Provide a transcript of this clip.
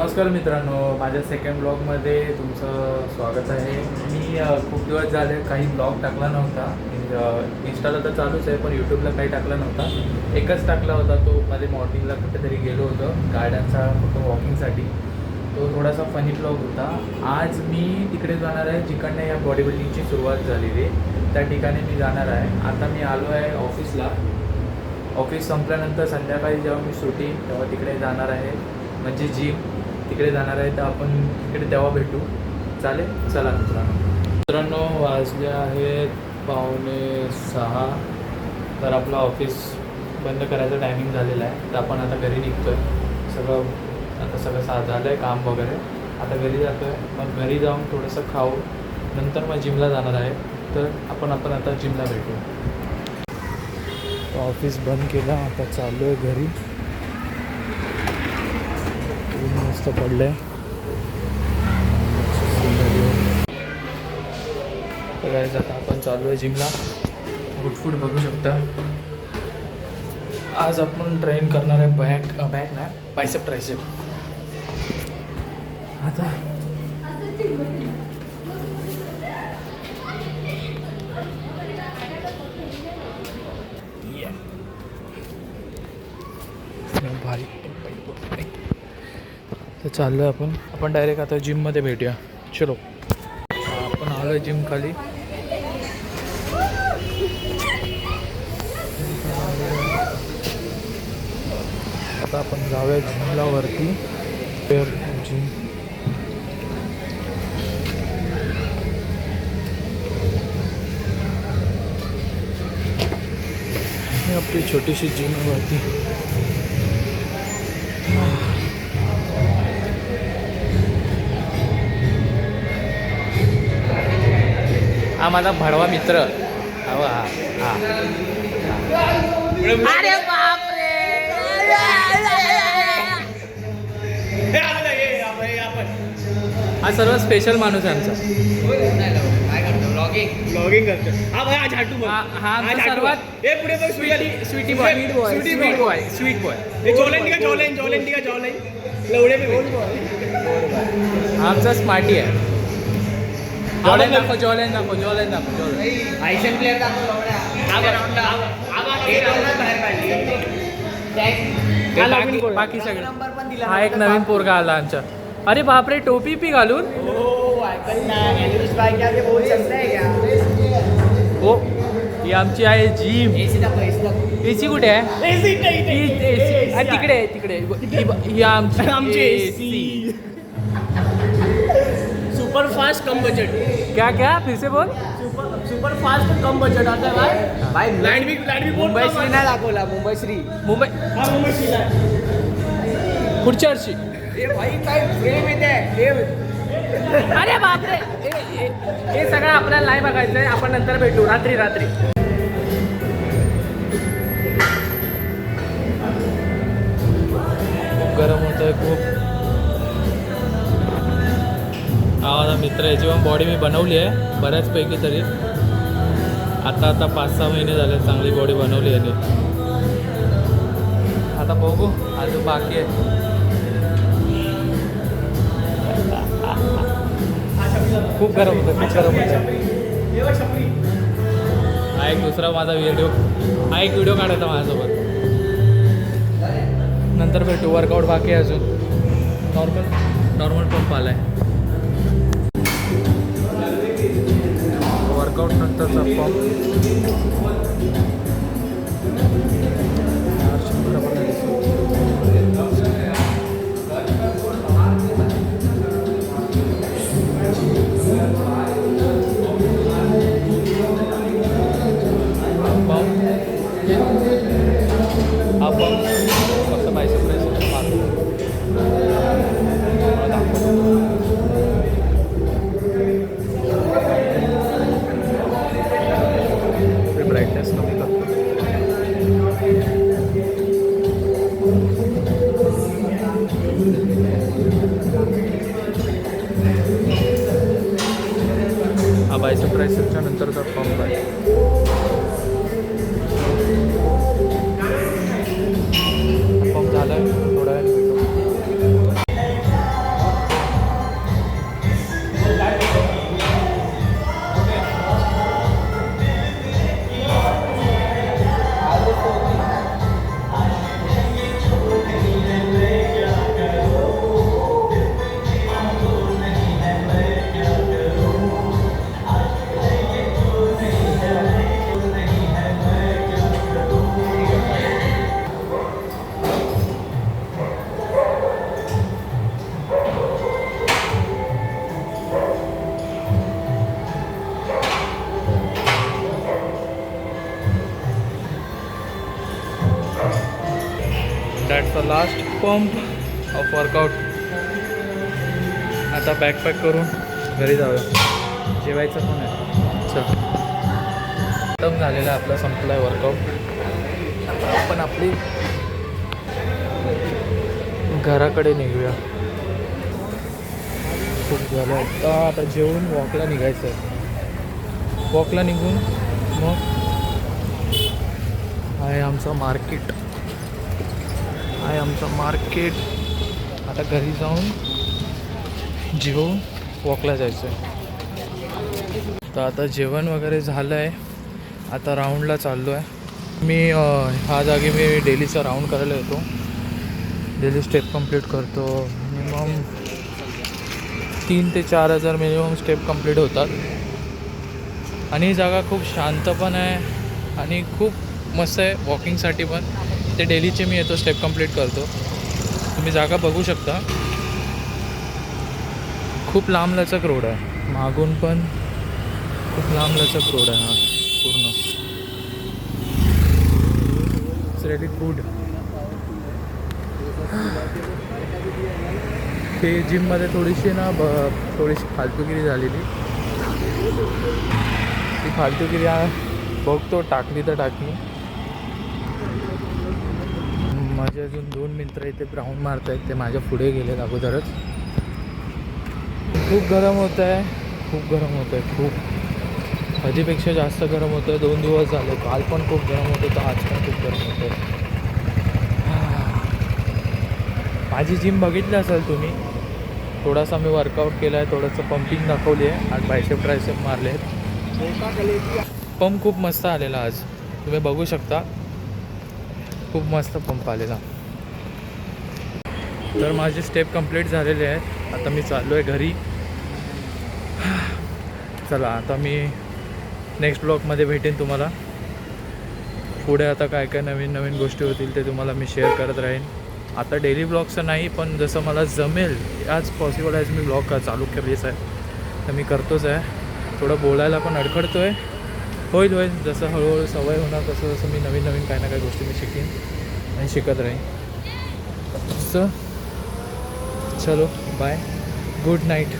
नमस्कार मित्रांनो, माझ्या सेकंड ब्लॉगमध्ये तुमचं स्वागत आहे. मी खूप दिवस झाले काही ब्लॉग टाकला नव्हता. इंस्टाला तर चालूच आहे, पण यूट्यूबला काही टाकला नव्हता. एकच टाकला होता, तो मध्ये मॉर्निंगला कुठेतरी गेलो होतो गार्डनचा फक्त वॉकिंगसाठी. तो थोडासा फनी ब्लॉग होता. आज मी तिकडे जाणार आहे जिकडनं या बॉडी बिल्डिंगची सुरुवात झालेली, त्या ठिकाणी मी जाणार आहे. आता मी आलो आहे ऑफिसला. ऑफिस संपल्यानंतर संध्याकाळी जेव्हा मी सुटी तेव्हा तिकडे जाणार आहे, म्हणजे जिम तिकडे जाणार आहे. तर आपण तिकडे तेव्हा भेटू. चालेल, चला मित्रांनो. वाजले आहेत 5:45. तर आपलं ऑफिस बंद करायचं टायमिंग झालेलं आहे. तर आपण आता घरी निघतो आहे. सगळं झालं आहे काम वगैरे. आता घरी जातो आहे. मग घरी जाऊन थोडंसं खाऊ, नंतर मग जिमला जाणार आहे. तर आपण आता जिमला भेटू. ऑफिस बंद केलं, आता चाललो आहे घरी. मस्त पडलं आहे. तर आता आपण चालू आहे जिमला. फूड बघू शकता. आज आपण ट्रेन करणार आहे बॅक ना बायसेप ट्रायसेप. आता भारी. तर चाललो आहे आपण डायरेक्ट आता जिममध्ये भेटूया. चलो, आपण आलो आहे जिम खाली. आता आपण जाऊया जिमला वरती. जिम आपली छोटीशी जिम वरती. हा माझा भडवा मित्र. अरे बापरे, हा सर्व स्पेशल माणूस आहे आमचा. ब्लॉगिंग करतो. हा भाई आज हाटू. हा सर्वात स्वीटी बॉय. लवडे आमचा स्मार्टी आहे. जॉलेन दाखव. आयशन प्लेयर बाकी सगळं. हा एक नवीन पोरगा आला आमच्या. अरे बापरे, टोपी पी घालून. हो, ही आमची आहे जिम. एसी कुठे आहे? तिकडे ही आमची एसी. सुपर फास्ट कम बजट. क्या फिर से बोल. सुपर फास्ट कम बजट आता भाई. लाईट बी मुंबई श्री नाही दाखवला. मुंबई श्री पुढच्या वर्षी. भाई काय फ्रेम येते. अरे बापरे, हे सगळं आपल्याला नाही बघायचं आहे. आपण नंतर भेटू रात्री. खूप गरम होत आहे खूप. हा माझा मित्र, याची पण बॉडी मी बनवली आहे बऱ्याचपैकी तरी. आता 5-6 महिने झाले चांगली बॉडी बनवली आहे. आता बघू, अजून बाकी आहे. खूप गरम होतं. हा एक दुसरा माझा व्हिडिओ काढायचा माझ्यासोबत. नंतर भेटू. वर्कआउट बाकी आहे अजून. नॉर्मल पंप आला आहे. वर्कआउट नंतरचा पंप. हा पंप फक्त बायसेप ट्रायसेप मारतो. ब्राईटनेस कमी करतो. Pump of workout. आता बॅकपॅक करून घरी जाऊया. जेवायचं पण आहे. चल खतम झालेला आपला संपला आहे वर्कआउट. आता आपण आपली घराकडे निघूया. खूप झालं आता जेवून वॉकला निघायचं आहे. वॉकला निघून मग आहे आमचं मार्केट. आता घरी जाऊन जेवून वॉकला जायचं आहे. तर आता जेवण वगैरे झालं आहे. आता राऊंडला चाललो आहे मी. ह्या जागी मी डेलीचा राऊंड करायला येतो. डेली स्टेप कंप्लीट करतो. मिनिमम 3,000 ते 4,000 मिनिमम स्टेप कंप्लीट होतात. आणि ही जागा खूप शांत पण आहे आणि खूप मस्त आहे वॉकिंगसाठी पण. ते डेलीचे मी येतो, स्टेप कंप्लीट करतो. तुम्ही जागा बघू शकता. खूप लांबलचक रोड आहे. मागून पण खूप लांबलचक रोड आहे हा पूर्ण. It's really good. ते जिममध्ये थोडीशी फालतूगिरी झालेली. ती फालतूगिरी बघतो टाकली तर टाकली. माझे अजून 2 मित्र इथे राऊंड मारत आहेत. ते माझ्या पुढे गेलेत अगोदरच. खूप गरम होत आहे. खूप आधीपेक्षा जास्त गरम होतं आहे. 2 दिवस झाले. काल पण खूप गरम होत होतं. आज पण खूप गरम होतं आहे. माझी जिम बघितली असेल तुम्ही. थोडासा मी वर्कआउट केला आहे. थोडंसं पंपिंग दाखवली आहे. आज बायसेप ट्रायसेप मारले आहेत. पंप खूप मस्त आलेला आज. तुम्ही बघू शकता. खूप मस्त पंप आलेला. तर माझे स्टेप कंप्लीट झालेले आहेत. आता मी चाललो आहे घरी. चला आता मी नेक्स्ट ब्लॉगमध्ये भेटेन तुम्हाला. पुढे आता काय काय नवीन गोष्टी होतील ते तुम्हाला मी शेअर करत राहीन. आता डेली ब्लॉगचं नाही, पण जसं मला जमेल आज पॉसिबल आहे मी ब्लॉग चालू केलेच आहे. तर मी करतोच आहे. थोडं बोलायला पण अडखडतो आहे. होईल जसं हळूहळू सवय होणार तसं मी नवीन काही ना काही गोष्टी मी शिकेन आणि शिकत राहीन. चलो बाय. Good night.